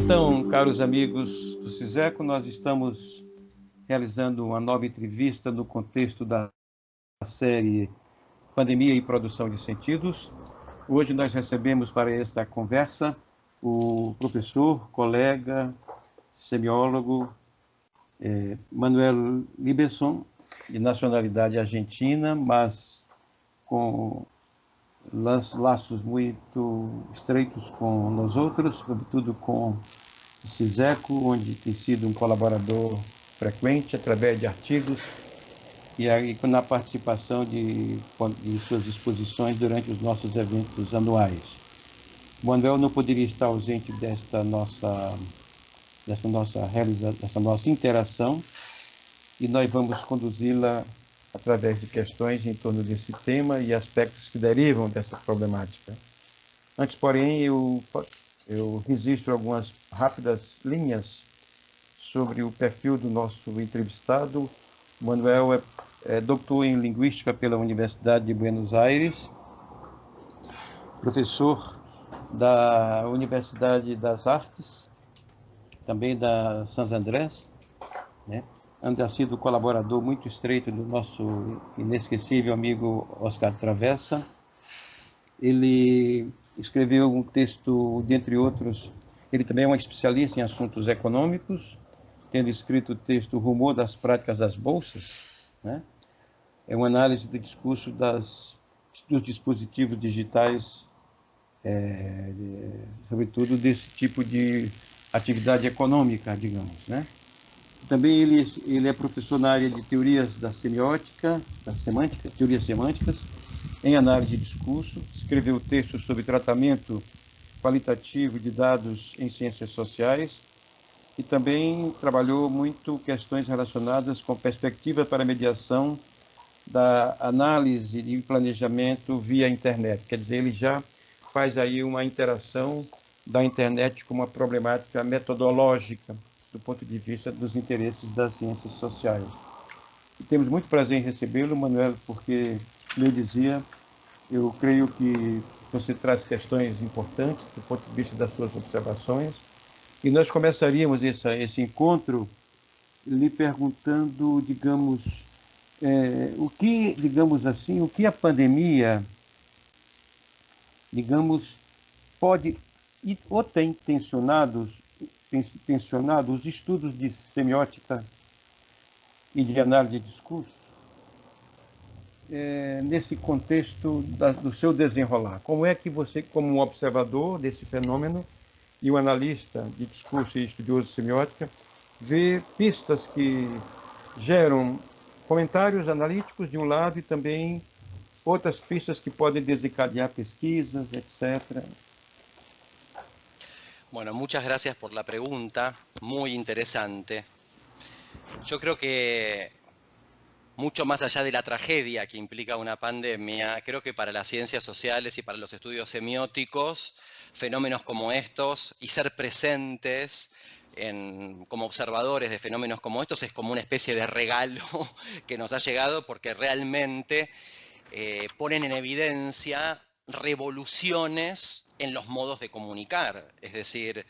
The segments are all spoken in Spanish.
Então, caros amigos do CISECO, nós estamos realizando uma nova entrevista no contexto da série Pandemia e Produção de Sentidos. Hoje nós recebemos para esta conversa o professor, colega, semiólogo Manuel Libesson, de nacionalidade argentina, mas com laços muito estreitos com nós outros, sobretudo com o CISECO, onde tem sido um colaborador frequente através de artigos e aí na participação de suas exposições durante os nossos eventos anuais. O Manuel não poderia estar ausente dessa nossa interação e nós vamos conduzi-la através de questões em torno desse tema e aspectos que derivam dessa problemática. Antes, porém, eu registro algumas rápidas linhas sobre o perfil do nosso entrevistado. Manuel é doutor em Linguística pela Universidade de Buenos Aires, professor da Universidade das Artes, também da San Andrés, né? Anda sido colaborador muito estreito do nosso inesquecível amigo Oscar Travessa. Ele escreveu um texto, dentre outros, ele também é um especialista em assuntos econômicos, tendo escrito o texto Rumor das Práticas das Bolsas, né? É uma análise do discurso dos dispositivos digitais, sobretudo desse tipo de atividade econômica, digamos, né? Também ele é professor na área de teorias da semiótica, teorias semânticas, em análise de discurso, escreveu textos sobre tratamento qualitativo de dados em ciências sociais e também trabalhou muito questões relacionadas com perspectiva para a mediação da análise e planejamento via internet. Quer dizer, ele já faz aí uma interação da internet com uma problemática metodológica do ponto de vista dos interesses das ciências sociais. E temos muito prazer em recebê-lo, Manuel, porque, como eu dizia, eu creio que você traz questões importantes do ponto de vista das suas observações. E nós começaríamos esse encontro lhe perguntando, digamos, o que a pandemia, digamos, pode ou tem tensionado os estudos de semiótica e de análise de discurso nesse contexto do seu desenrolar. Como é que você, como um observador desse fenômeno e um analista de discurso e estudioso de semiótica, vê pistas que geram comentários analíticos de um lado e também outras pistas que podem desencadear pesquisas, etc. Bueno, muchas gracias por la pregunta, muy interesante. Yo creo que mucho más allá de la tragedia que implica una pandemia, creo que para las ciencias sociales y para los estudios semióticos, fenómenos como estos y ser presentes como observadores de fenómenos como estos es como una especie de regalo que nos ha llegado porque realmente ponen en evidencia revoluciones en los modos de comunicar, es decir,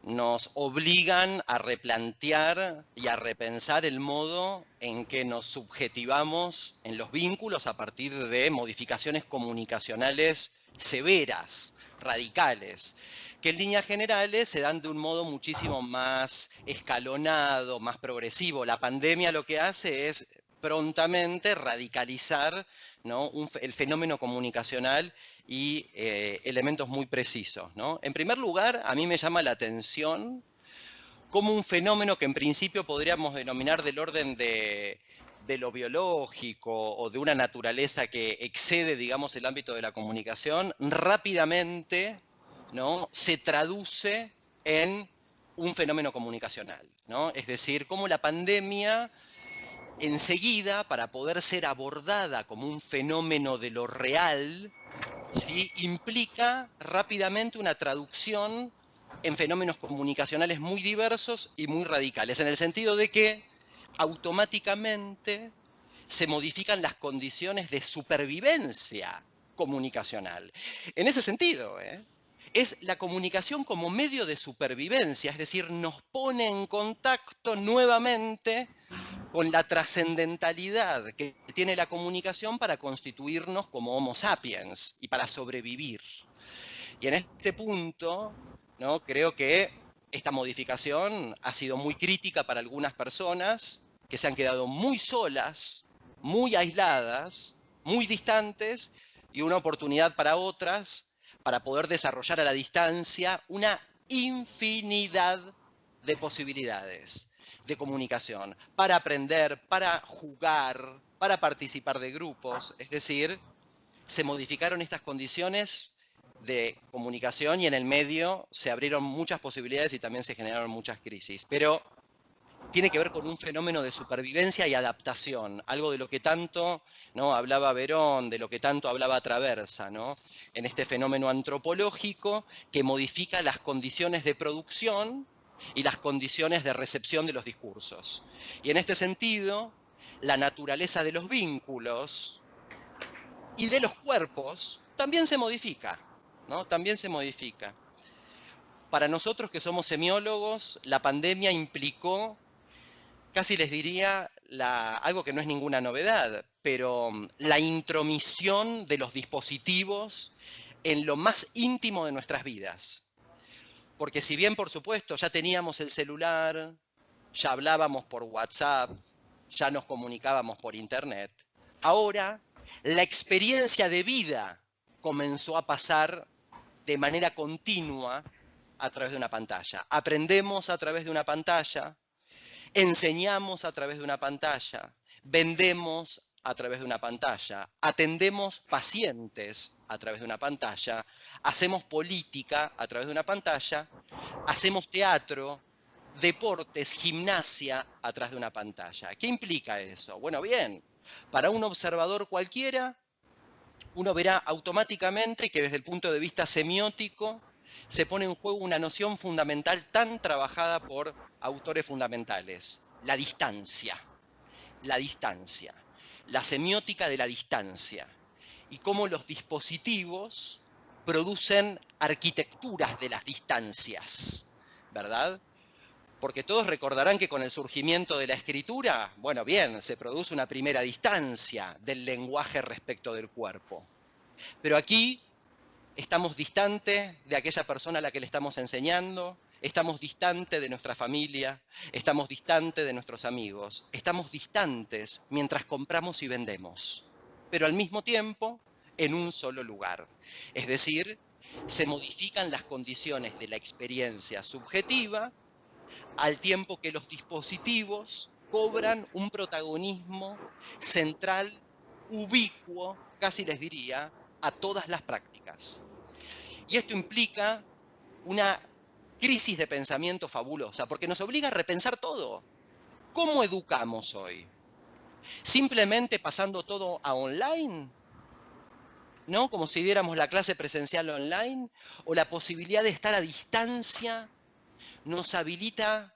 nos obligan a replantear y a repensar el modo en que nos subjetivamos en los vínculos a partir de modificaciones comunicacionales severas, radicales, que en líneas generales se dan de un modo muchísimo más escalonado, más progresivo. La pandemia lo que hace es prontamente radicalizar, ¿no?, el fenómeno comunicacional y elementos muy precisos, ¿no? En primer lugar, a mí me llama la atención cómo un fenómeno que en principio podríamos denominar del orden de lo biológico o de una naturaleza que excede, digamos, el ámbito de la comunicación, rápidamente, ¿no?, se traduce en un fenómeno comunicacional, ¿no? Es decir, cómo la pandemia enseguida, para poder ser abordada como un fenómeno de lo real, ¿sí?, implica rápidamente una traducción en fenómenos comunicacionales muy diversos y muy radicales, en el sentido de que automáticamente se modifican las condiciones de supervivencia comunicacional. En ese sentido, es la comunicación como medio de supervivencia, es decir, nos pone en contacto nuevamente con la trascendentalidad que tiene la comunicación para constituirnos como Homo sapiens y para sobrevivir. Y en este punto, ¿no?, creo que esta modificación ha sido muy crítica para algunas personas que se han quedado muy solas, muy aisladas, muy distantes, y una oportunidad para otras para poder desarrollar a la distancia una infinidad de posibilidades de comunicación, para aprender, para jugar, para participar de grupos. Es decir, se modificaron estas condiciones de comunicación y en el medio se abrieron muchas posibilidades y también se generaron muchas crisis. Pero tiene que ver con un fenómeno de supervivencia y adaptación, algo de lo que tanto, ¿no?, hablaba Verón, de lo que tanto hablaba Traversa, ¿no?, en este fenómeno antropológico que modifica las condiciones de producción y las condiciones de recepción de los discursos. Y en este sentido, la naturaleza de los vínculos y de los cuerpos también se modifica, ¿no? También se modifica. Para nosotros que somos semiólogos, la pandemia implicó, casi les diría, algo que no es ninguna novedad, pero la intromisión de los dispositivos en lo más íntimo de nuestras vidas. Porque si bien, por supuesto, ya teníamos el celular, ya hablábamos por WhatsApp, ya nos comunicábamos por Internet, ahora la experiencia de vida comenzó a pasar de manera continua a través de una pantalla. Aprendemos a través de una pantalla, enseñamos a través de una pantalla, vendemos a través de una pantalla, atendemos pacientes a través de una pantalla, hacemos política a través de una pantalla, hacemos teatro, deportes, gimnasia a través de una pantalla. ¿Qué implica eso? Bueno, bien, para un observador cualquiera, uno verá automáticamente que desde el punto de vista semiótico se pone en juego una noción fundamental tan trabajada por autores fundamentales: la distancia. La distancia. La semiótica de la distancia. Y cómo los dispositivos producen arquitecturas de las distancias, ¿verdad? Porque todos recordarán que con el surgimiento de la escritura, bueno, bien, se produce una primera distancia del lenguaje respecto del cuerpo. Pero aquí estamos distantes de aquella persona a la que le estamos enseñando, estamos distantes de nuestra familia, estamos distantes de nuestros amigos, estamos distantes mientras compramos y vendemos, pero al mismo tiempo en un solo lugar. Es decir, se modifican las condiciones de la experiencia subjetiva al tiempo que los dispositivos cobran un protagonismo central, ubicuo, casi les diría, a todas las prácticas. Y esto implica una crisis de pensamiento fabulosa, porque nos obliga a repensar todo. ¿Cómo educamos hoy? ¿Simplemente pasando todo a online? ¿No? Como si diéramos la clase presencial online, o la posibilidad de estar a distancia nos habilita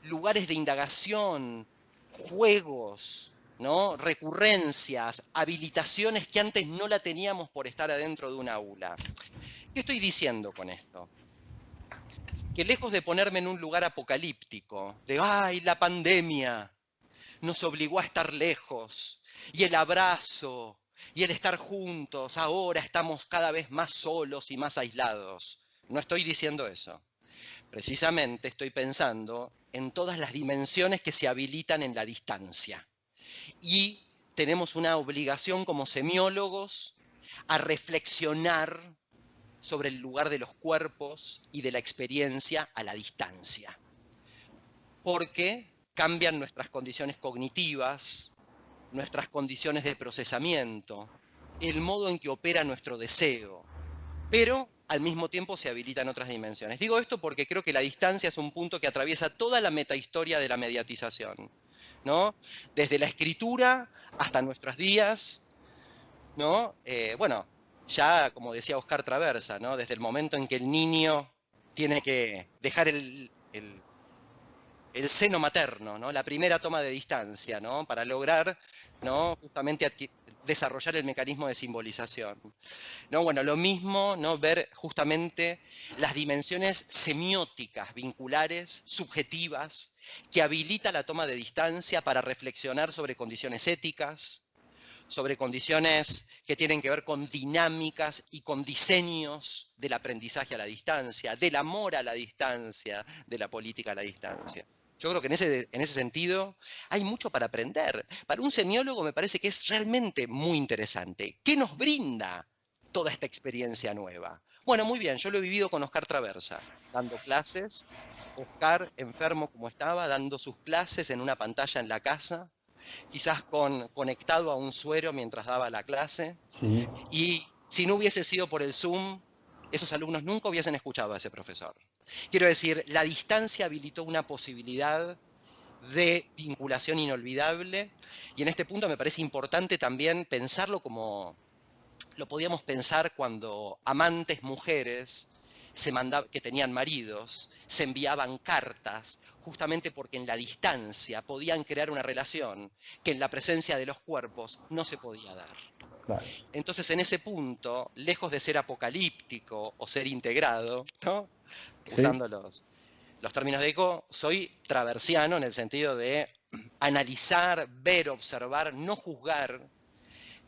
lugares de indagación, juegos, ¿no?, recurrencias, habilitaciones que antes no la teníamos por estar adentro de un aula. ¿Qué estoy diciendo con esto? Que lejos de ponerme en un lugar apocalíptico, de ¡ay, la pandemia nos obligó a estar lejos! Y el abrazo, y el estar juntos, ahora estamos cada vez más solos y más aislados. No estoy diciendo eso. Precisamente estoy pensando en todas las dimensiones que se habilitan en la distancia. Y tenemos una obligación como semiólogos a reflexionar sobre el lugar de los cuerpos y de la experiencia a la distancia. Porque cambian nuestras condiciones cognitivas, nuestras condiciones de procesamiento, el modo en que opera nuestro deseo, pero al mismo tiempo se habilitan otras dimensiones. Digo esto porque creo que la distancia es un punto que atraviesa toda la metahistoria de la mediatización, ¿no? Desde la escritura hasta nuestros días, ¿no? Bueno, ya como decía Oscar Traversa, ¿no?, desde el momento en que el niño tiene que dejar el seno materno, ¿no?, la primera toma de distancia, ¿no?, para lograr, ¿no?, justamente desarrollar el mecanismo de simbolización. ¿No? Bueno, lo mismo, ¿no? Ver justamente las dimensiones semióticas, vinculares, subjetivas, que habilita la toma de distancia para reflexionar sobre condiciones éticas, sobre condiciones que tienen que ver con dinámicas y con diseños del aprendizaje a la distancia, del amor a la distancia, de la política a la distancia. Yo creo que en ese sentido hay mucho para aprender. Para un semiólogo me parece que es realmente muy interesante. ¿Qué nos brinda toda esta experiencia nueva? Bueno, muy bien, yo lo he vivido con Oscar Traversa, dando clases, Oscar enfermo como estaba, dando sus clases en una pantalla en la casa, quizás conectado a un suero mientras daba la clase, Sí. y si no hubiese sido por el Zoom, esos alumnos nunca hubiesen escuchado a ese profesor. Quiero decir, la distancia habilitó una posibilidad de vinculación inolvidable, y en este punto me parece importante también pensarlo como lo podíamos pensar cuando amantes mujeres que tenían maridos se enviaban cartas justamente porque en la distancia podían crear una relación que en la presencia de los cuerpos no se podía dar. Claro. Entonces, en ese punto, lejos de ser apocalíptico o ser integrado, ¿no? Sí. Usando los términos de Eco, soy traversiano en el sentido de analizar, ver, observar, no juzgar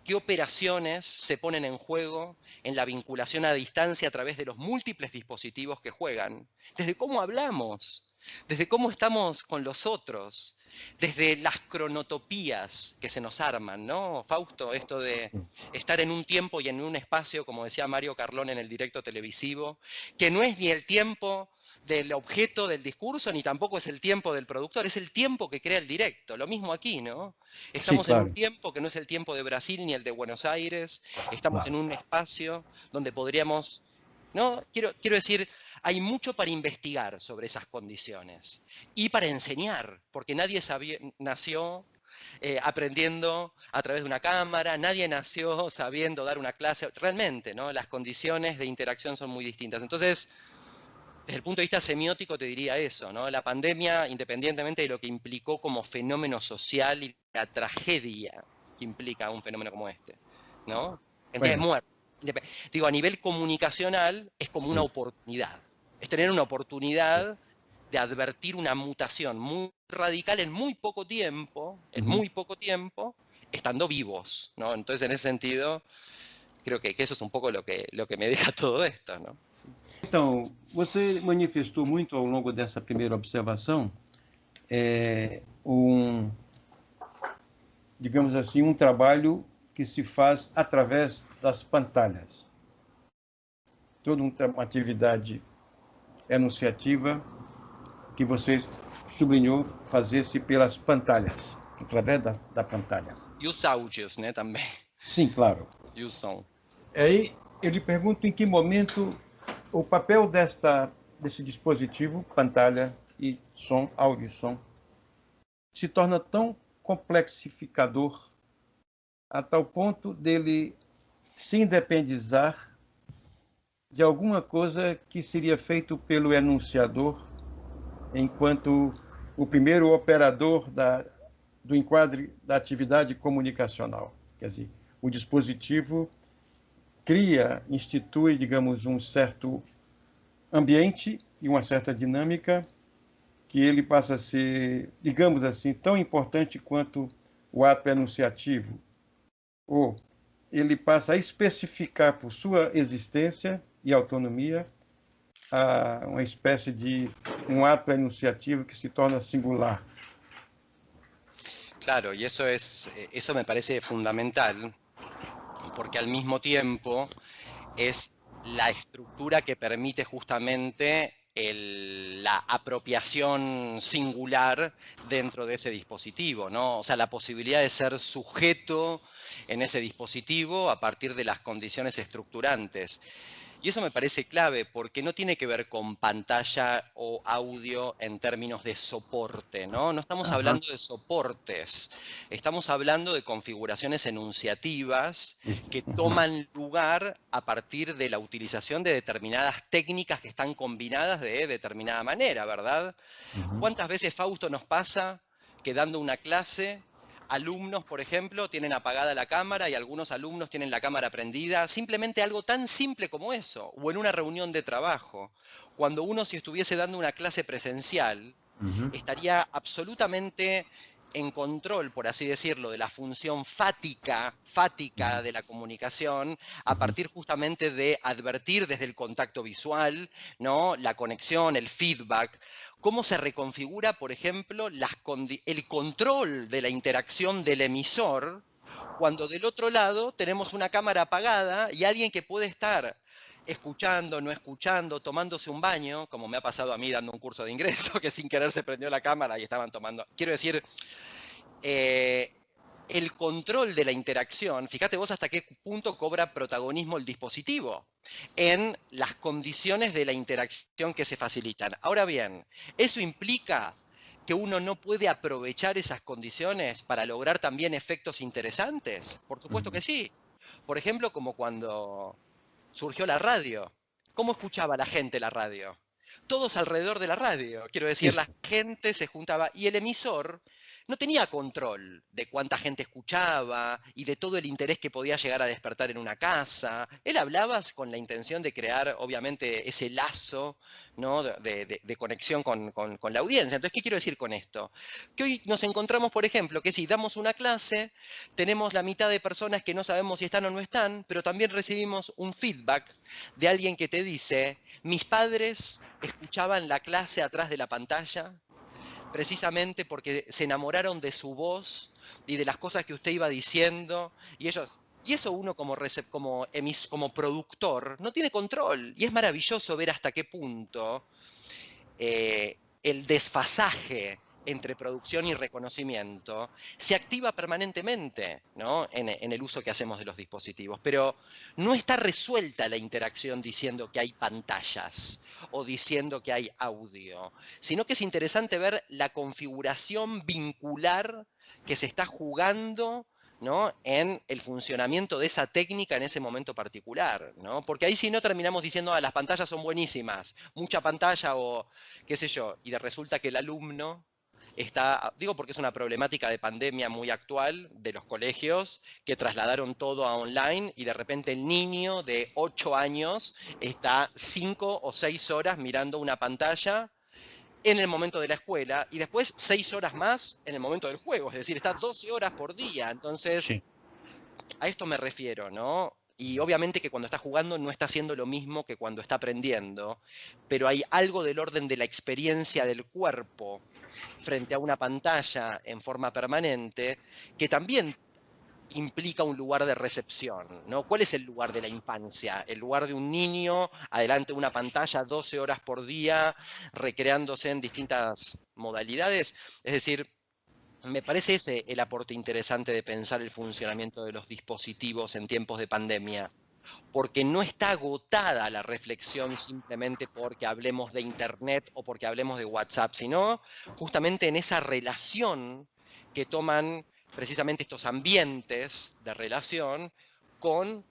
qué operaciones se ponen en juego en la vinculación a distancia a través de los múltiples dispositivos que juegan, desde cómo hablamos, desde cómo estamos con los otros, desde las cronotopías que se nos arman, ¿no, Fausto? Esto de estar en un tiempo y en un espacio, como decía Mario Carlón en el directo televisivo, que no es ni el tiempo del objeto del discurso, ni tampoco es el tiempo del productor, es el tiempo que crea el directo. Lo mismo aquí, ¿no? Sí, Estamos en un claro. tiempo que no es el tiempo de Brasil ni el de Buenos Aires, estamos en Claro. un espacio donde podríamos, ¿no? Quiero decir, hay mucho para investigar sobre esas condiciones y para enseñar, porque nadie nació aprendiendo a través de una cámara, nadie nació sabiendo dar una clase, realmente, ¿no? Las condiciones de interacción son muy distintas. Entonces, desde el punto de vista semiótico te diría eso, ¿no? La pandemia, independientemente de lo que implicó como fenómeno social y la tragedia que implica un fenómeno como este, ¿no? Cantidad de Bueno, muertes. Digo, a nivel comunicacional es como una sí. oportunidad. Es tener una oportunidad de advertir una mutación muy radical en Uhum. muy poco tiempo, estando vivos, ¿no? Entonces, en ese sentido, creo que eso es un poco lo que me deja todo esto, ¿no? Então, você manifestou muito ao longo dessa primeira observação um, digamos assim, um trabalho que se faz através das pantalhas. Toda uma atividade enunciativa que você sublinhou fazer-se pelas pantalhas, através da pantalha. E os áudios, né, também. Sim, claro. E o som. Aí eu lhe pergunto em que momento o papel desse dispositivo, pantalha e som, áudio e som, se torna tão complexificador a tal ponto dele se independizar de alguma coisa que seria feito pelo enunciador enquanto o primeiro operador do enquadre da atividade comunicacional. Quer dizer, o dispositivo institui, digamos, um certo ambiente e uma certa dinâmica que ele passa a ser, digamos assim, tão importante quanto o ato enunciativo, ou ele passa a especificar por sua existência e autonomia uma espécie de um ato enunciativo que se torna singular. Claro, y eso me parece fundamental, porque al mismo tiempo es la estructura que permite justamente la apropiación singular dentro de ese dispositivo, ¿no? O sea, la posibilidad de ser sujeto en ese dispositivo a partir de las condiciones estructurantes. Y eso me parece clave porque no tiene que ver con pantalla o audio en términos de soporte, ¿no? No estamos Aham. hablando de soportes, estamos hablando de configuraciones enunciativas que toman lugar a partir de la utilización de determinadas técnicas que están combinadas de determinada manera, ¿verdad? Uhum. ¿Cuántas veces, Fausto, nos pasa que dando una clase alumnos, por ejemplo, tienen apagada la cámara y algunos alumnos tienen la cámara prendida. Simplemente algo tan simple como eso. O en una reunión de trabajo. Cuando uno, si estuviese dando una clase presencial, estaría absolutamente en control, por así decirlo, de la función fática de la comunicación, a partir justamente de advertir desde el contacto visual, ¿no? La conexión, el feedback, cómo se reconfigura, por ejemplo, el control de la interacción del emisor, cuando del otro lado tenemos una cámara apagada y alguien que puede estar escuchando, no escuchando, tomándose un baño, como me ha pasado a mí dando un curso de ingreso, que sin querer se prendió la cámara y estaban tomando. Quiero decir, el control de la interacción, fíjate vos hasta qué punto cobra protagonismo el dispositivo en las condiciones de la interacción que se facilitan. Ahora bien, ¿eso implica que uno no puede aprovechar esas condiciones para lograr también efectos interesantes? Por supuesto que sí. Por ejemplo, como cuando surgió la radio. ¿Cómo escuchaba la gente la radio? Todos alrededor de la radio. Quiero decir, la gente se juntaba y el emisor no tenía control de cuánta gente escuchaba y de todo el interés que podía llegar a despertar en una casa. Él hablaba con la intención de crear, obviamente, ese lazo, ¿no? de conexión con la audiencia. Entonces, ¿qué quiero decir con esto? Que hoy nos encontramos, por ejemplo, que si damos una clase, tenemos la mitad de personas que no sabemos si están o no están, pero también recibimos un feedback de alguien que te dice, mis padres escuchaban la clase atrás de la pantalla, precisamente porque se enamoraron de su voz y de las cosas que usted iba diciendo, y eso uno como productor no tiene control, y es maravilloso ver hasta qué punto el desfasaje entre producción y reconocimiento se activa permanentemente, ¿no? en el uso que hacemos de los dispositivos. Pero no está resuelta la interacción diciendo que hay pantallas o diciendo que hay audio, sino que es interesante ver la configuración vincular que se está jugando, ¿no? en el funcionamiento de esa técnica en ese momento particular, ¿no? Porque ahí si no terminamos diciendo, las pantallas son buenísimas, mucha pantalla o qué sé yo, y resulta que el alumno está, digo porque es una problemática de pandemia muy actual de los colegios que trasladaron todo a online y de repente el niño de 8 años está 5 o 6 horas mirando una pantalla en el momento de la escuela y después 6 horas más en el momento del juego, es decir, está 12 horas por día. Entonces, sí, a esto me refiero, ¿no? Y obviamente que cuando está jugando no está haciendo lo mismo que cuando está aprendiendo, pero hay algo del orden de la experiencia del cuerpo frente a una pantalla en forma permanente que también implica un lugar de recepción, ¿no? ¿Cuál es el lugar de la infancia? El lugar de un niño adelante de una pantalla 12 horas por día, recreándose en distintas modalidades. Es decir, me parece ese el aporte interesante de pensar el funcionamiento de los dispositivos en tiempos de pandemia, porque no está agotada la reflexión simplemente porque hablemos de Internet o porque hablemos de WhatsApp, sino justamente en esa relación que toman precisamente estos ambientes de relación con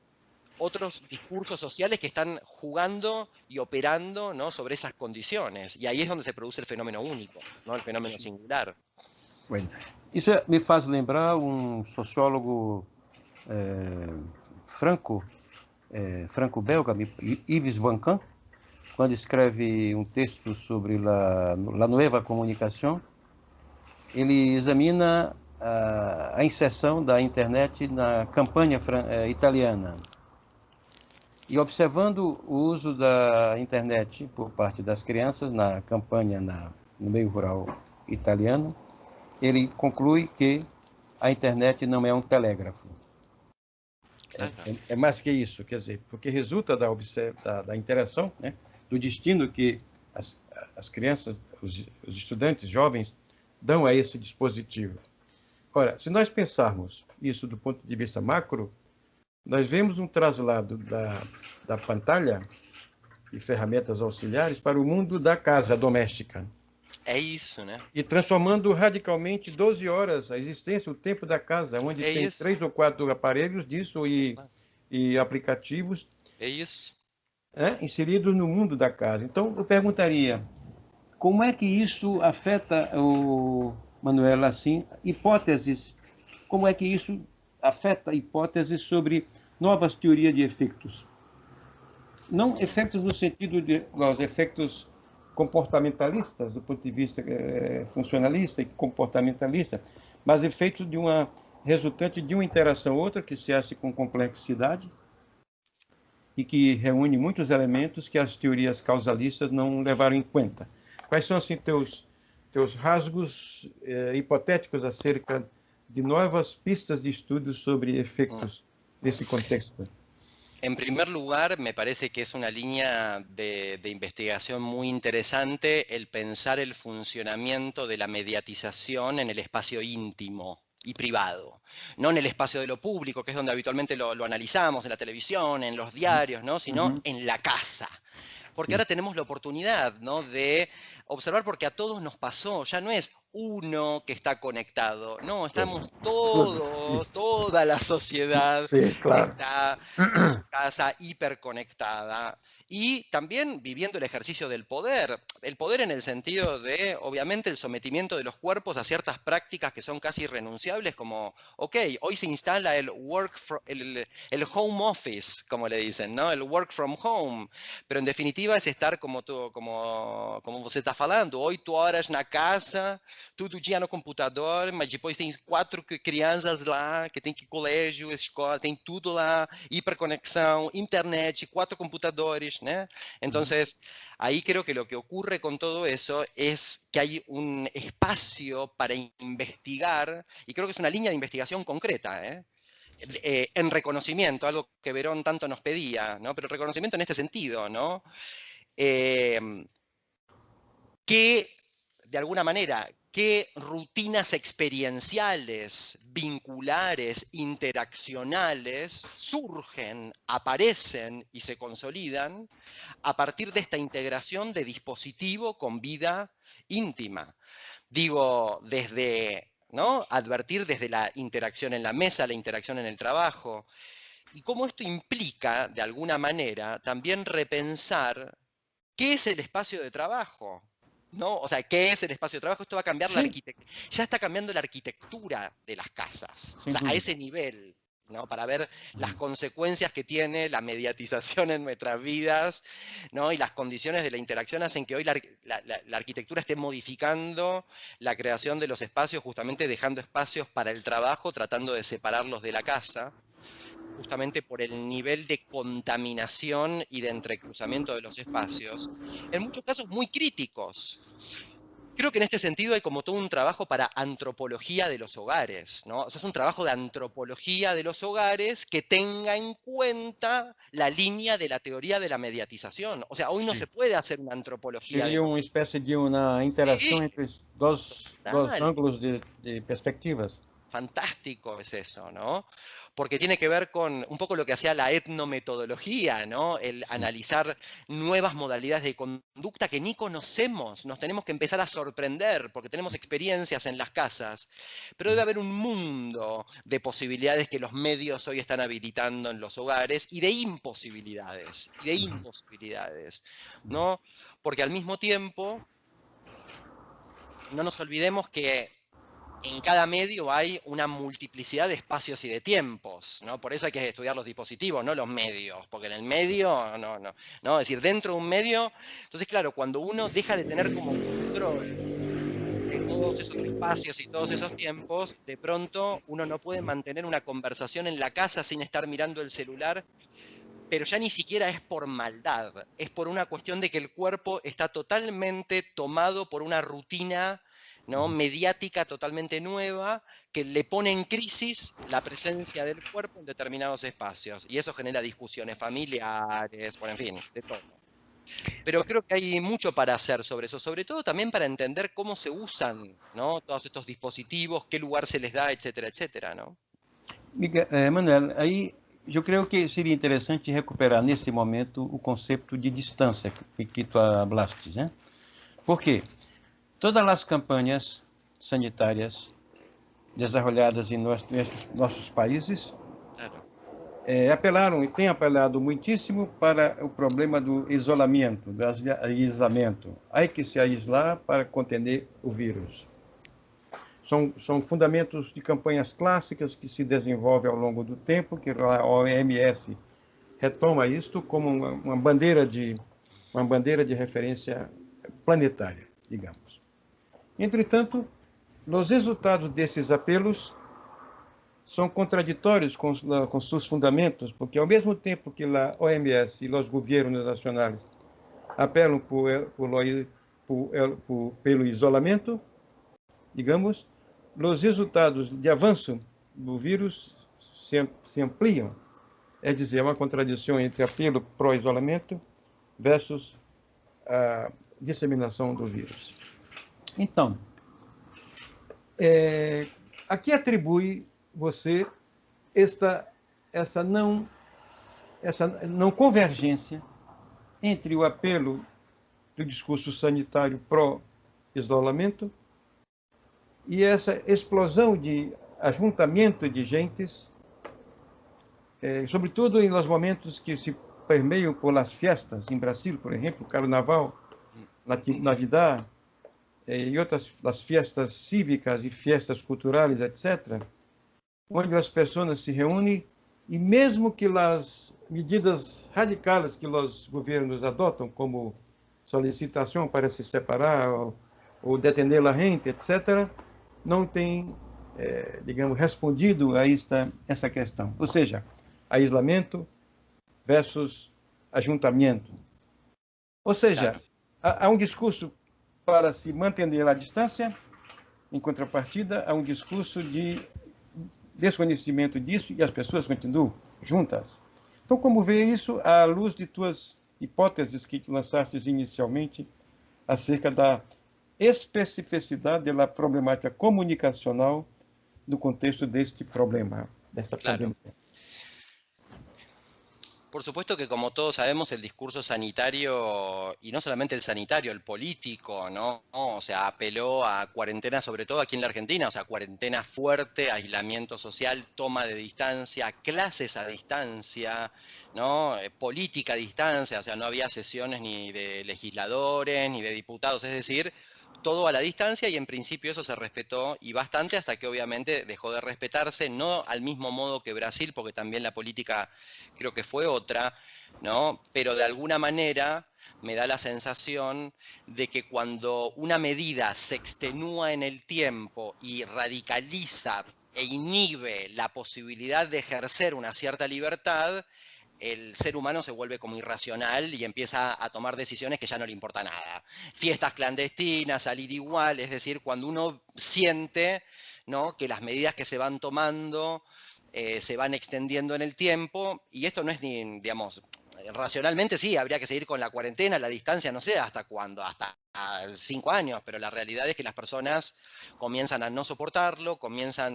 otros discursos sociales que están jugando y operando, ¿no? sobre esas condiciones. Y ahí es donde se produce el fenómeno único, ¿no? El fenómeno singular. Bueno, isso me faz lembrar sociólogo franco-belga, Yves Vancan, quando escreve texto sobre a nova comunicação, ele examina a inserção da internet na campanha italiana. E observando o uso da internet por parte das crianças na campanha no meio rural italiano, ele conclui que a internet não é telégrafo. É mais que isso, quer dizer, porque resulta da interação, né, do destino que as crianças, os estudantes jovens dão a esse dispositivo. Ora, se nós pensarmos isso do ponto de vista macro, nós vemos traslado da pantalla e ferramentas auxiliares para o mundo da casa doméstica. É isso, né? E transformando radicalmente 12 horas a existência, o tempo da casa, onde tem isso. 3 ou 4 aparelhos disso e aplicativos. É isso. Inseridos no mundo da casa. Então, eu perguntaria, como é que isso afeta, Manuel, assim, hipóteses como é que isso afeta hipóteses sobre novas teorias de efeitos. Não efeitos no sentido de os efeitos comportamentalistas, do ponto de vista funcionalista e comportamentalista, mas efeitos de uma resultante de uma interação outra que se hace com complexidade e que reúne muitos elementos que as teorias causalistas não levaram em conta. Quais são assim teus rasgos hipotéticos acerca de novas pistas de estudo sobre efeitos desse contexto? En primer lugar, me parece que es una línea de investigación muy interesante el pensar el funcionamiento de la mediatización en el espacio íntimo y privado, no en el espacio de lo público, que es donde habitualmente lo analizamos, en la televisión, en los diarios, ¿no? Sino en la casa. Porque ahora tenemos la oportunidad, ¿no?, de observar, porque a todos nos pasó, ya no es uno que está conectado, no, estamos todos, toda la sociedad está en su casa hiperconectada. Y también viviendo el ejercicio del poder. El poder en el sentido de, obviamente, el sometimiento de los cuerpos a ciertas prácticas que son casi irrenunciables, como, ok, hoy se instala el home office, como le dicen, ¿no? El work from home. Pero en definitiva es estar como você está falando, 8 horas na casa, todo dia no computador, mas depois tem 4 crianças lá que tem que ir colégio, escola, tem tudo lá, hiperconexão, internet, 4 computadores, ¿no? Entonces, ahí creo que lo que ocurre con todo eso es que hay un espacio para investigar, y creo que es una línea de investigación concreta, en reconocimiento, algo que Verón tanto nos pedía, ¿no? Pero reconocimiento en este sentido, ¿no? Que, de alguna manera, qué rutinas experienciales, vinculares, interaccionales surgen, aparecen y se consolidan a partir de esta integración de dispositivo con vida íntima. Digo, desde, ¿no?, advertir desde la interacción en la mesa, la interacción en el trabajo, y cómo esto implica, de alguna manera, también repensar qué es el espacio de trabajo, ¿no? O sea, ¿qué es el espacio de trabajo? Esto va a cambiar la arquitectura. Ya está cambiando la arquitectura de las casas, o sea, a ese nivel, ¿no? Para ver las consecuencias que tiene la mediatización en nuestras vidas, ¿no? Y las condiciones de la interacción hacen que hoy la arquitectura esté modificando la creación de los espacios, justamente dejando espacios para el trabajo, tratando de separarlos de la casa, justamente por el nivel de contaminación y de entrecruzamiento de los espacios, en muchos casos muy críticos. Creo que en este sentido hay como todo un trabajo para antropología de los hogares, ¿no? O sea, es un trabajo de antropología de los hogares que tenga en cuenta la línea de la teoría de la mediatización. O sea, hoy no se puede hacer una antropología. Sería una especie de una interacción entre dos ángulos de perspectivas. Fantástico es eso, ¿no? Porque tiene que ver con un poco lo que hacía la etnometodología, ¿no? El analizar nuevas modalidades de conducta que ni conocemos. Nos tenemos que empezar a sorprender porque tenemos experiencias en las casas, pero debe haber un mundo de posibilidades que los medios hoy están habilitando en los hogares y de imposibilidades, ¿no? Porque al mismo tiempo, no nos olvidemos que en cada medio hay una multiplicidad de espacios y de tiempos, ¿no? Por eso hay que estudiar los dispositivos, no los medios, porque en el medio, no, es decir, dentro de un medio, entonces claro, cuando uno deja de tener como control de todos esos espacios y todos esos tiempos, de pronto uno no puede mantener una conversación en la casa sin estar mirando el celular, pero ya ni siquiera es por maldad, es por una cuestión de que el cuerpo está totalmente tomado por una rutina, ¿no?, mediática totalmente nueva, que le pone en crisis la presencia del cuerpo en determinados espacios. Y eso genera discusiones familiares, bueno, en fin, de todo. Pero creo que hay mucho para hacer sobre eso, sobre todo también para entender cómo se usan, ¿no?, todos estos dispositivos, qué lugar se les da, etcétera, etcétera, ¿no? Manuel, aí eu creio que seria interessante recuperar nesse momento o conceito de distância que tu hablaste, né? Por quê? Todas as campanhas sanitárias desenvolvidas em nossos países apelaram e têm apelado muitíssimo para o problema do isolamento, do aislamento. Há que se aislar para conter o vírus. são fundamentos de campanhas clássicas que se desenvolvem ao longo do tempo, que a OMS retoma isto como uma bandeira de referência planetária, digamos. Entretanto, os resultados desses apelos são contraditórios com seus fundamentos, porque ao mesmo tempo que a OMS e os governos nacionais apelam pelo isolamento, digamos, os resultados de avanço do vírus se ampliam. É dizer, uma contradição entre apelo pró-isolamento versus a disseminação do vírus. Então, a que atribui você essa não convergência entre o apelo do discurso sanitário pró-isolamento e essa explosão de ajuntamento de gentes, sobretudo nos momentos que se permeiam por las fiestas, em Brasil, por exemplo, Carnaval, Navidad, e outras das fiestas cívicas e fiestas culturais, etc., onde as pessoas se reúnem e mesmo que as medidas radicais que os governos adotam, como solicitação para se separar ou detener a gente, etc., não tem, digamos, respondido a essa questão. Ou seja, aislamento versus ajuntamento. Ou seja, há um discurso para se manter a distância, em contrapartida, há um discurso de desconhecimento disso e as pessoas continuam juntas. Então, como vê isso à luz de tuas hipóteses que lançaste inicialmente acerca da especificidade da problemática comunicacional no contexto deste problema, desta pandemia? Por supuesto que, como todos sabemos, el discurso sanitario, y no solamente el sanitario, el político, ¿no? O sea, apeló a cuarentena, sobre todo aquí en la Argentina, o sea, cuarentena fuerte, aislamiento social, toma de distancia, clases a distancia, ¿no? Política a distancia, o sea, no había sesiones ni de legisladores, ni de diputados, es decir, todo a la distancia y en principio eso se respetó y bastante hasta que obviamente dejó de respetarse, no al mismo modo que Brasil, porque también la política creo que fue otra, ¿no? Pero de alguna manera me da la sensación de que cuando una medida se extenúa en el tiempo y radicaliza e inhibe la posibilidad de ejercer una cierta libertad, el ser humano se vuelve como irracional y empieza a tomar decisiones que ya no le importa nada. Fiestas clandestinas, salir igual, es decir, cuando uno siente, ¿no?, que las medidas que se van tomando se van extendiendo en el tiempo, y esto no es ni, digamos, racionalmente sí, habría que seguir con la cuarentena, la distancia, no sé hasta cuándo, hasta 5 años, pero la realidad es que las personas comienzan a no soportarlo,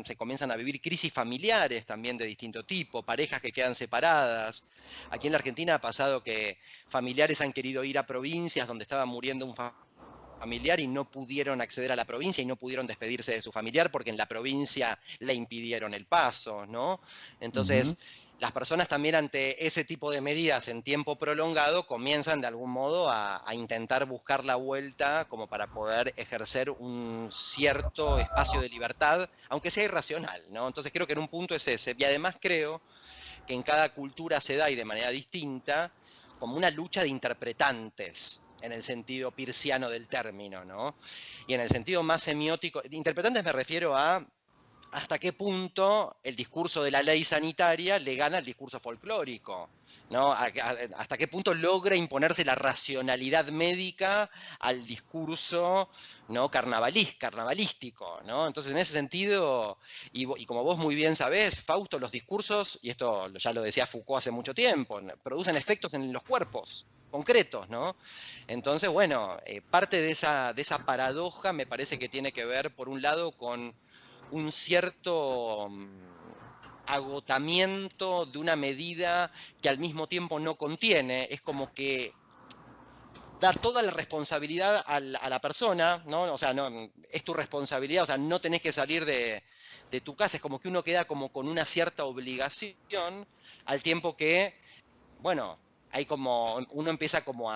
se comienzan a vivir crisis familiares también de distinto tipo, parejas que quedan separadas. Aquí en la Argentina ha pasado que familiares han querido ir a provincias donde estaba muriendo un familiar y no pudieron acceder a la provincia y no pudieron despedirse de su familiar porque en la provincia le impidieron el paso, ¿no? Entonces, las personas también ante ese tipo de medidas en tiempo prolongado comienzan de algún modo a intentar buscar la vuelta como para poder ejercer un cierto espacio de libertad, aunque sea irracional, ¿no? Entonces creo que en un punto es ese. Y además creo que en cada cultura se da y de manera distinta como una lucha de interpretantes en el sentido pirciano del término, ¿no? Y en el sentido más semiótico, de interpretantes me refiero a hasta qué punto el discurso de la ley sanitaria le gana al discurso folclórico, ¿no? Hasta qué punto logra imponerse la racionalidad médica al discurso, ¿no?, carnavalístico, ¿no? Entonces, en ese sentido, y como vos muy bien sabés, Fausto, los discursos, y esto ya lo decía Foucault hace mucho tiempo, producen efectos en los cuerpos concretos, ¿no? Entonces, bueno, parte de esa paradoja me parece que tiene que ver, por un lado, con un cierto agotamiento de una medida que al mismo tiempo no contiene. Es como que da toda la responsabilidad a la persona, ¿no? O sea, no, es tu responsabilidad, o sea, no tenés que salir de tu casa. Es como que uno queda como con una cierta obligación, al tiempo que, bueno, hay como, uno empieza como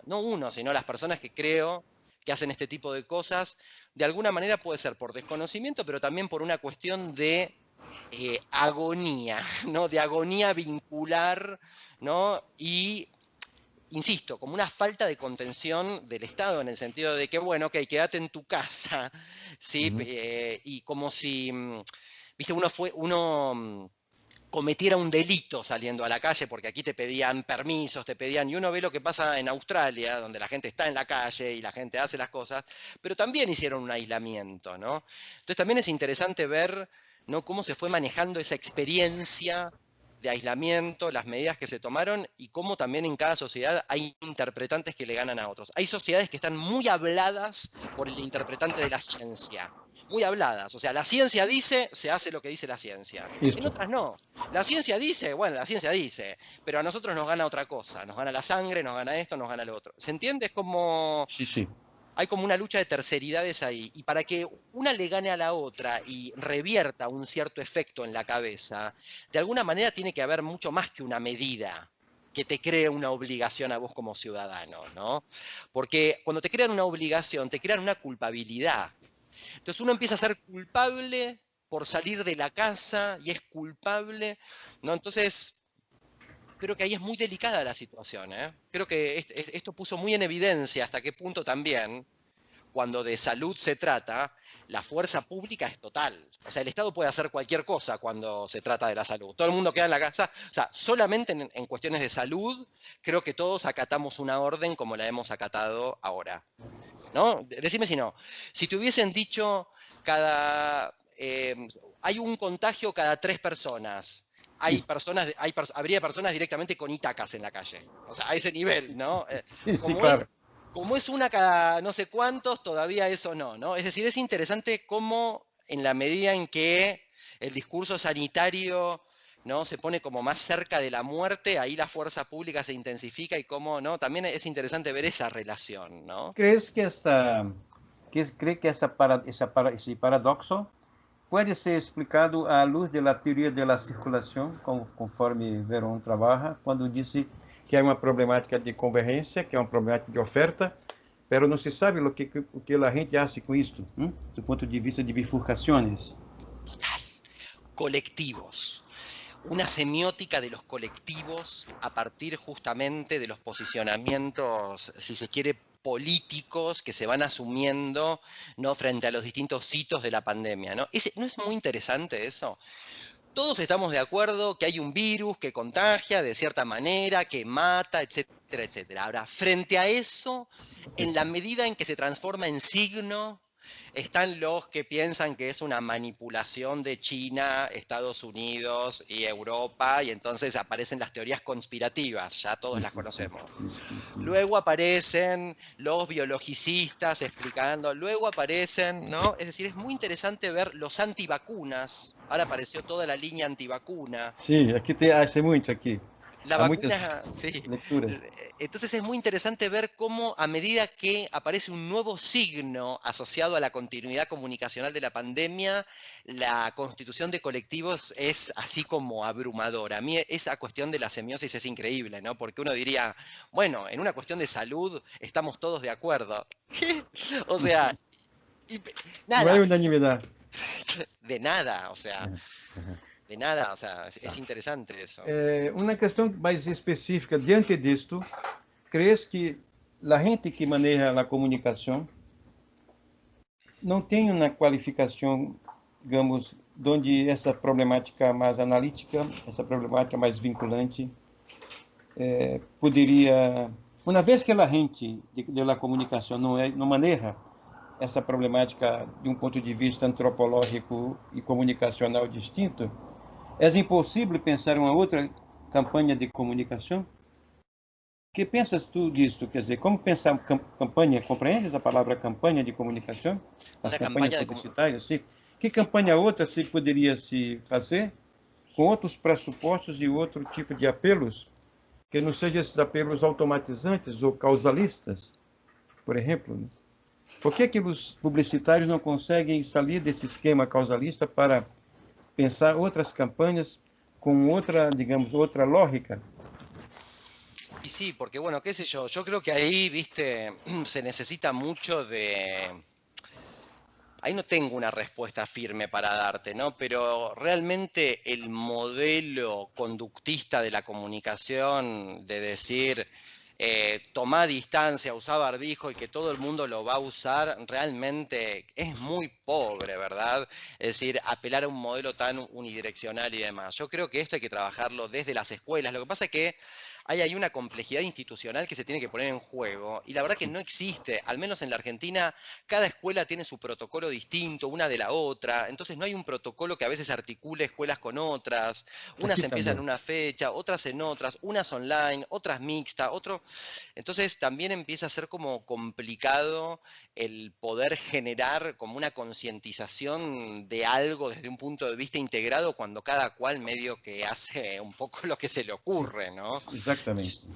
no uno, sino las personas que creo que hacen este tipo de cosas, de alguna manera puede ser por desconocimiento, pero también por una cuestión de agonía, ¿no? De agonía vincular, ¿no? Y insisto, como una falta de contención del Estado, en el sentido de que, bueno, ok, quédate en tu casa, ¿sí? Y como si, viste, uno cometiera un delito saliendo a la calle, porque aquí te pedían permisos, y uno ve lo que pasa en Australia, donde la gente está en la calle y la gente hace las cosas, pero también hicieron un aislamiento, ¿no? Entonces también es interesante ver, ¿no?, cómo se fue manejando esa experiencia de aislamiento, las medidas que se tomaron y cómo también en cada sociedad hay interpretantes que le ganan a otros. Hay sociedades que están muy habladas por el interpretante de la ciencia, muy habladas. O sea, la ciencia dice, se hace lo que dice la ciencia. En Isto. otras no. La ciencia dice, bueno, la ciencia dice, pero a nosotros nos gana otra cosa. Nos gana la sangre, nos gana esto, nos gana lo otro. ¿Se entiende? Es como... Sim, sim. Hay como una lucha de terceridades ahí. Y para que una le gane a la otra y revierta un cierto efecto en la cabeza, de alguna manera tiene que haber mucho más que una medida que te cree una obligación a vos como ciudadano, ¿no? Porque cuando te crean una obligación, te crean una culpabilidad. Entonces uno empieza a ser culpable por salir de la casa y es culpable, ¿no? Entonces creo que ahí es muy delicada la situación, ¿eh? Creo que esto puso muy en evidencia hasta qué punto también, cuando de salud se trata, la fuerza pública es total. O sea, el Estado puede hacer cualquier cosa cuando se trata de la salud. Todo el mundo queda en la casa. O sea, solamente en cuestiones de salud, creo que todos acatamos una orden como la hemos acatado ahora, ¿no? Decime si no. Si te hubiesen dicho hay un contagio cada 3 personas, habría personas directamente con Itacas en la calle. O sea, a ese nivel, ¿no? Sim, sim, Como es, claro. como es una cada no sé cuántos, todavía eso no, ¿no? Es decir, es interesante cómo en la medida en que el discurso sanitario, ¿no?, se pone como más cerca de la muerte, ahí la fuerza pública se intensifica y cómo, ¿no? También es interesante ver esa relación, ¿no? ¿Crees que cree que esse paradoxo pode ser explicado à luz da teoria da circulação, conforme Veron trabalha, quando disse que é uma problemática de convergência, que é uma problemática de oferta, pero não se sabe o que a gente acha com isto, do ponto de vista de bifurcações. Total. Colectivos. Una semiótica de los colectivos a partir justamente de los posicionamientos, si se quiere, políticos que se van asumiendo, ¿no?, frente a los distintos hitos de la pandemia, ¿no? ¿No es muy interesante eso? Todos estamos de acuerdo que hay un virus que contagia de cierta manera, que mata, etcétera, etcétera. Ahora, frente a eso, en la medida en que se transforma en signo, están los que piensan que es una manipulación de China, Estados Unidos y Europa, y entonces aparecen las teorías conspirativas, ya todos las conocemos. Luego aparecen los biologicistas explicando, luego aparecen, ¿no? Es decir, es muy interesante ver los antivacunas. Ahora apareció toda la línea antivacuna. Sim, aqui tem muito aqui. La Há muitas vacuna, sí. leituras. Entonces es muy interesante ver cómo a medida que aparece un nuevo signo asociado a la continuidad comunicacional de la pandemia, la constitución de colectivos es así como abrumadora. A mí esa cuestión de la semiosis es increíble, ¿no? Porque uno diría, bueno, en una cuestión de salud estamos todos de acuerdo. ¿Qué? O sea, Não é nada, unanimidade. de nada, o sea, de nada, o sea, es interesante eso. Uma questão mais específica diante disto, crees que a gente que maneja a comunicação não tem uma qualificação, digamos, onde essa problemática mais analítica, essa problemática mais vinculante, poderia, uma vez que a gente da comunicação não maneja essa problemática de um ponto de vista antropológico e comunicacional distinto, é impossível pensar uma outra campanha de comunicação? O que pensas tu disso? Quer dizer, como pensar campanha? Compreendes a palavra campanha de comunicação? As campanhas publicitárias, sim. Que campanha outra se poderia se fazer com outros pressupostos e outro tipo de apelos, que não sejam esses apelos automatizantes ou causalistas, por exemplo? Né? Por que os publicitários não conseguem sair desse esquema causalista para pensar outras campanhas com outra, digamos, outra lógica? Y sí, porque bueno, qué sé yo creo que ahí, viste, se necesita mucho de... Ahí no tengo una respuesta firme para darte, ¿no? Pero realmente el modelo conductista de la comunicación, de decir, tomá distancia, usá barbijo y que todo el mundo lo va a usar, realmente es muy pobre, ¿verdad? Es decir, apelar a un modelo tan unidireccional y demás. Yo creo que esto hay que trabajarlo desde las escuelas. Lo que pasa es que hay una complejidad institucional que se tiene que poner en juego y la verdad que no existe, al menos en la Argentina, cada escuela tiene su protocolo distinto, una de la otra, entonces no hay un protocolo que a veces articule escuelas con otras, unas Aqui empiezan en também. una fecha, otras en otras, unas online, otras mixtas, otro... Entonces también empieza a ser como complicado el poder generar como una concientización de algo desde un punto de vista integrado cuando cada cual medio que hace un poco lo que se le ocurre, ¿no? Exatamente.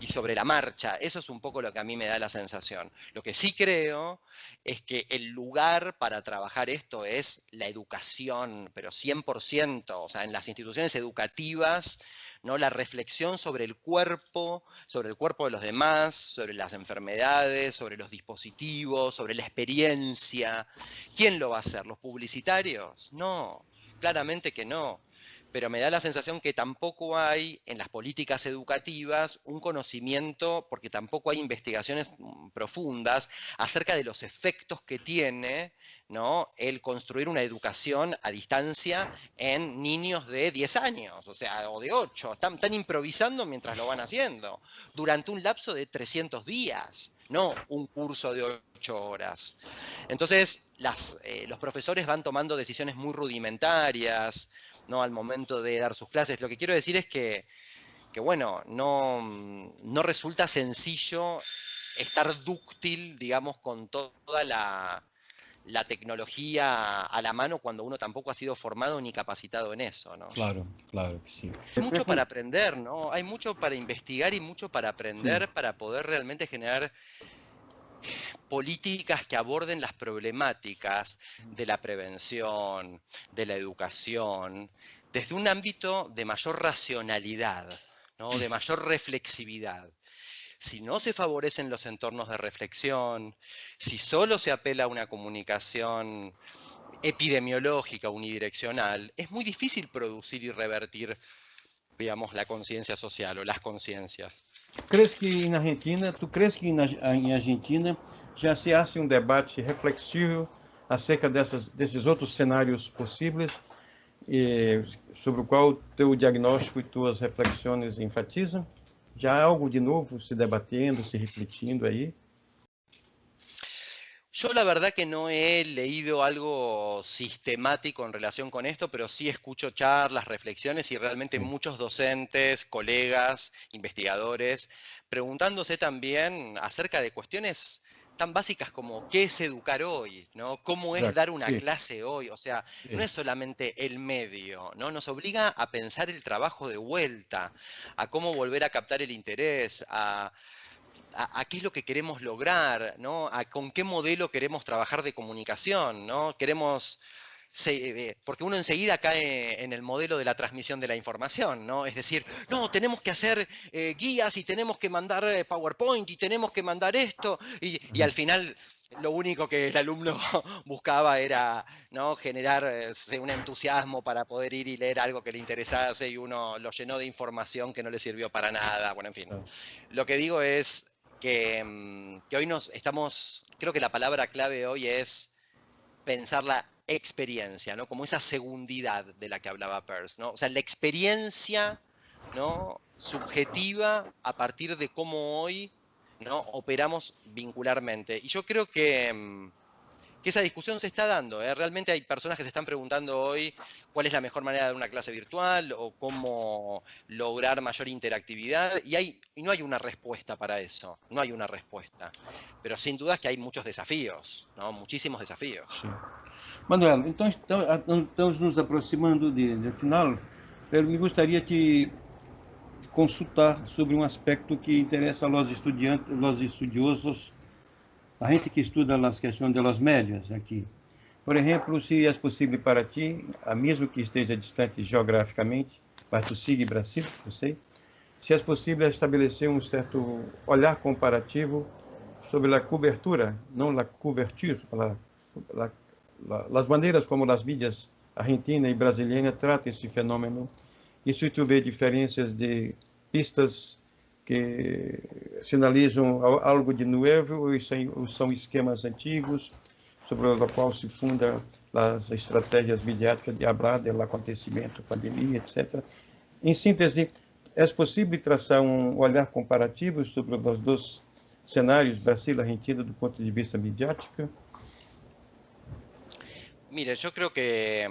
Y sobre la marcha. Eso es un poco lo que a mí me da la sensación. Lo que sí creo es que el lugar para trabajar esto es la educación, pero 100%, o sea, en las instituciones educativas, ¿no? La reflexión sobre el cuerpo de los demás, sobre las enfermedades, sobre los dispositivos, sobre la experiencia. ¿Quién lo va a hacer? ¿Los publicitarios? No, claramente que no. Pero me da la sensación que tampoco hay en las políticas educativas un conocimiento, porque tampoco hay investigaciones profundas acerca de los efectos que tiene, ¿no? El construir una educación a distancia en niños de 10 años, o sea, o de 8. Están improvisando mientras lo van haciendo, durante un lapso de 300 días, no un curso de 8 horas. Entonces, los profesores van tomando decisiones muy rudimentarias, ¿no? Al momento de dar sus clases. Lo que quiero decir es que bueno, no resulta sencillo estar dúctil, digamos, con toda la tecnología a la mano cuando uno tampoco ha sido formado ni capacitado en eso, ¿no? Claro, claro que sim. Hay mucho para aprender, ¿no? Hay mucho para investigar y mucho para Sim. aprender para poder realmente generar políticas que aborden las problemáticas de la prevención, de la educación, desde un ámbito de mayor racionalidad, ¿no? De mayor reflexividad. Si no se favorecen los entornos de reflexión, si solo se apela a una comunicación epidemiológica unidireccional, es muy difícil producir y revertir, digamos, la conciencia social o las conciencias. Tu crees que em Argentina já se hace debate reflexivo acerca desses outros cenários possíveis, sobre o qual teu diagnóstico e tuas reflexões enfatizam? Já há algo de novo se debatendo, se refletindo aí? Yo la verdad que no he leído algo sistemático en relación con esto, pero sí escucho charlas, reflexiones y realmente Sim. muchos docentes, colegas, investigadores, preguntándose también acerca de cuestiones tan básicas como qué es educar hoy, ¿no? ¿Cómo es Exato. dar una Sim, clase hoy? O sea, no sim. es solamente el medio, ¿no? Nos obliga a pensar el trabajo de vuelta, a cómo volver a captar el interés, a qué es lo que queremos lograr, ¿no? A con qué modelo queremos trabajar de comunicación, ¿no? Porque uno enseguida cae en el modelo de la transmisión de la información, ¿no? Es decir, no, tenemos que hacer guías y tenemos que mandar PowerPoint y tenemos que mandar esto, y al final lo único que el alumno buscaba era, ¿no? Generar un entusiasmo para poder ir y leer algo que le interesase y uno lo llenó de información que no le sirvió para nada, bueno, en fin. Lo que digo es que hoy creo que la palabra clave hoy es pensar la experiencia, ¿no? Como esa segundidad de la que hablaba Peirce, ¿no? O sea, la experiencia, ¿no? Subjetiva a partir de cómo hoy, ¿no? Operamos vincularmente. Y yo creo que esa discusión se está dando, ¿eh? Realmente hay personas que se están preguntando hoy cuál es la mejor manera de dar una clase virtual o cómo lograr mayor interactividad y no hay una respuesta para eso, no hay una respuesta. Pero sin duda es que hay muchos desafíos, ¿no? Muchísimos desafíos. Sim. Manuel, então estamos nos aproximando do final. Eu me gostaria de consultar sobre um aspecto que interessa aos estudiantes, aos estudiosos, a gente que estuda as questões das médias aqui. Por exemplo, se é possível para ti, mesmo que esteja distante geograficamente, mas tu siga Brasil, eu sei, se é possível estabelecer um certo olhar comparativo sobre a cobertura, não a couverture, as maneiras como as mídias argentina e brasileira tratam esse fenômeno. E se tu vê diferenças de pistas que sinalizam algo de novo ou são esquemas antigos sobre o qual se funda as estratégias midiáticas de falar do acontecimento, pandemia, etc. Em síntese, é possível traçar um olhar comparativo sobre os dois cenários, Brasil e Argentina, do ponto de vista midiático? Mire, yo creo que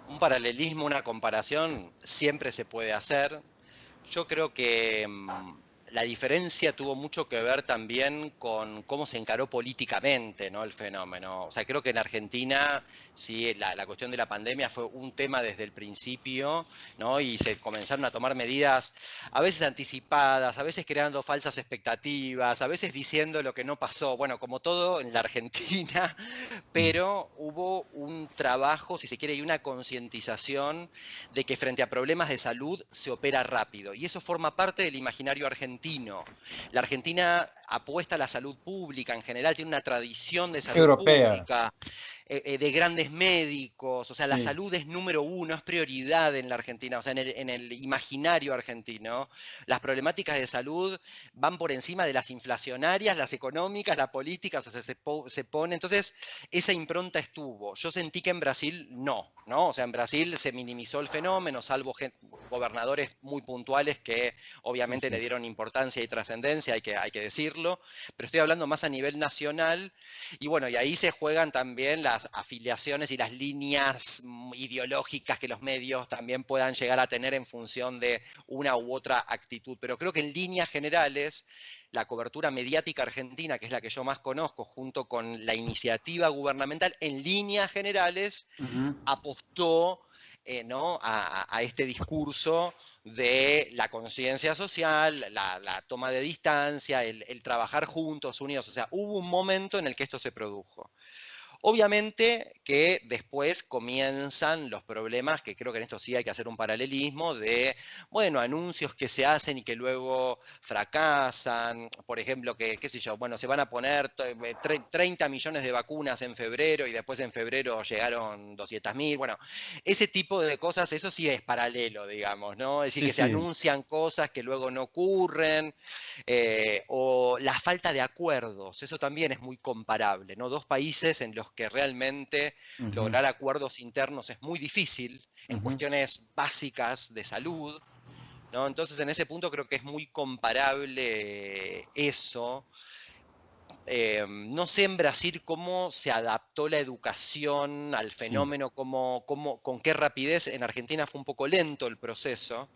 un paralelismo, una comparación, siempre se puede hacer. Yo creo que la diferencia tuvo mucho que ver también con cómo se encaró políticamente, ¿no?, el fenómeno. O sea, creo que en Argentina, sí, la cuestión de la pandemia fue un tema desde el principio, ¿no? Y se comenzaron a tomar medidas a veces anticipadas, a veces creando falsas expectativas, a veces diciendo lo que no pasó. Bueno, como todo en la Argentina, pero hubo un trabajo, si se quiere, y una concientización de que frente a problemas de salud se opera rápido. Y eso forma parte del imaginario argentino. La Argentina apuesta a la salud pública en general, tiene una tradición de salud Europea. pública, de grandes médicos, o sea, la Sí. salud es número uno, es prioridad en la Argentina, o sea, en el imaginario argentino, las problemáticas de salud van por encima de las inflacionarias, las económicas, la política, o sea, se pone, entonces esa impronta estuvo. Yo sentí que en Brasil no, ¿no? O sea, en Brasil se minimizó el fenómeno, salvo gobernadores muy puntuales que obviamente Sí. le dieron importancia y trascendencia, hay que decirlo, pero estoy hablando más a nivel nacional, y bueno, y ahí se juegan también las afiliaciones y las líneas ideológicas que los medios también puedan llegar a tener en función de una u otra actitud. Pero creo que en líneas generales, la cobertura mediática argentina, que es la que yo más conozco, junto con la iniciativa gubernamental, en líneas generales apostó, ¿no?, a este discurso de la conciencia social, la toma de distancia, el trabajar juntos, unidos. O sea, hubo un momento en el que esto se produjo. Obviamente que después comienzan los problemas, que creo que en esto sí hay que hacer un paralelismo, de, bueno, anuncios que se hacen y que luego fracasan. Por ejemplo, que, qué sé yo, bueno, se van a poner 30 millones de vacunas en febrero y después en febrero llegaron 200.000. Bueno, ese tipo de cosas, eso sí es paralelo, digamos, ¿no? Es decir, Sí, que se sí. anuncian cosas que luego no ocurren, o la falta de acuerdos, eso también es muy comparable, ¿no? Dos países en los que realmente lograr acuerdos internos es muy difícil en cuestiones básicas de salud, ¿no? Entonces, en ese punto creo que es muy comparable eso. No sé en Brasil cómo se adaptó la educación al Sim. fenómeno, con qué rapidez. En Argentina fue un poco lento el proceso.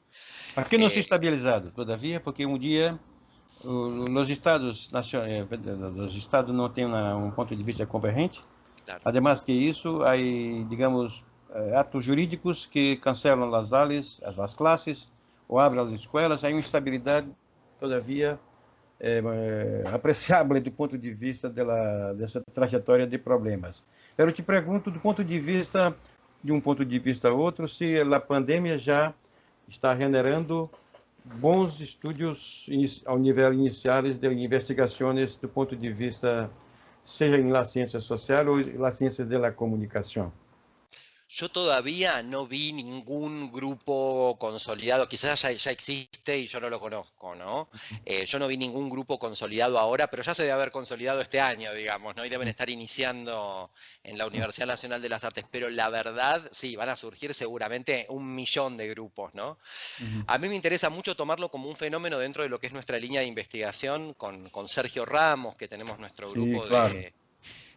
Aqui não se estabilizado, todavia, porque um dia os estados não têm um ponto de vista convergente. Claro. Además que isso, há, digamos, atos jurídicos que cancelam as aulas, as classes, ou abrem as escolas. Há uma instabilidade, todavia, apreciável do ponto de vista dessa trajetória de problemas. Eu te pergunto, do ponto de vista, de um ponto de vista a outro, se a pandemia já está generando bons estudos ao nível iniciais de investigações do ponto de vista, seja em la ciencia social ou las ciencias de la comunicación. Yo todavía no vi ningún grupo consolidado, quizás ya existe y yo no lo conozco, ¿no? Yo no vi ningún grupo consolidado ahora, pero ya se debe haber consolidado este año, digamos, ¿no? Y deben estar iniciando en la Universidad Nacional de las Artes, pero la verdad, sí, van a surgir seguramente 1 millón de grupos, ¿no? A mí me interesa mucho tomarlo como un fenómeno dentro de lo que es nuestra línea de investigación con Sergio Ramos, que tenemos nuestro grupo claro.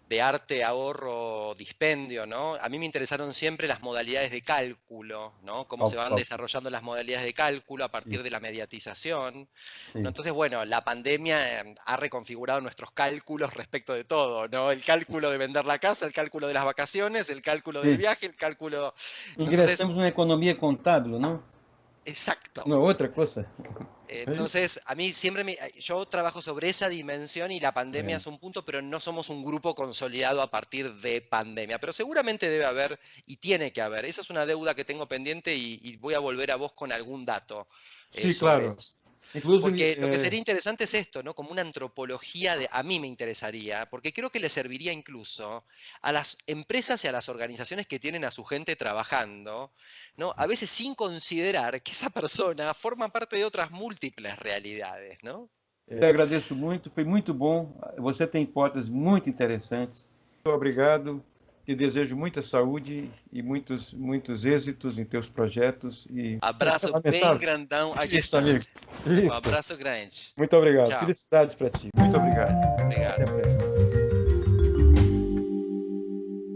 de arte, ahorro, dispendio, ¿no? A mí me interesaron siempre las modalidades de cálculo, ¿no? Cómo se van desarrollando las modalidades de cálculo a partir de la mediatización, ¿no? Entonces, bueno, la pandemia ha reconfigurado nuestros cálculos respecto de todo, ¿no? El cálculo de vender la casa, el cálculo de las vacaciones, el cálculo del viaje, el cálculo... Ingressamos numa economia contábil, não? Exacto. Não, outra coisa. Entonces, a mí siempre yo trabajo sobre esa dimensión y la pandemia es un punto, pero no somos un grupo consolidado a partir de pandemia. Pero seguramente debe haber y tiene que haber. Esa es una deuda que tengo pendiente y voy a volver a vos con algún dato Sí, sobre claro. eso. Inclusive, Porque lo que sería interesante es esto, ¿no? Como una antropología a mí me interesaría, porque creo que le serviría incluso a las empresas y a las organizaciones que tienen a su gente trabajando, ¿no? A veces sin considerar que esa persona forma parte de otras múltiples realidades, ¿no? eu agradeço muito, foi muito bom. Você tem hipóteses muito interessantes. Muito obrigado. Te desejo muita saúde e muitos êxitos em teus projetos. E Abraço uma bem mensagem. grandão à Isso, amigo. distância. Um Isso. abraço grande. Muito obrigado. Tchau. Felicidades para ti. Muito obrigado. Obrigado. Até breve.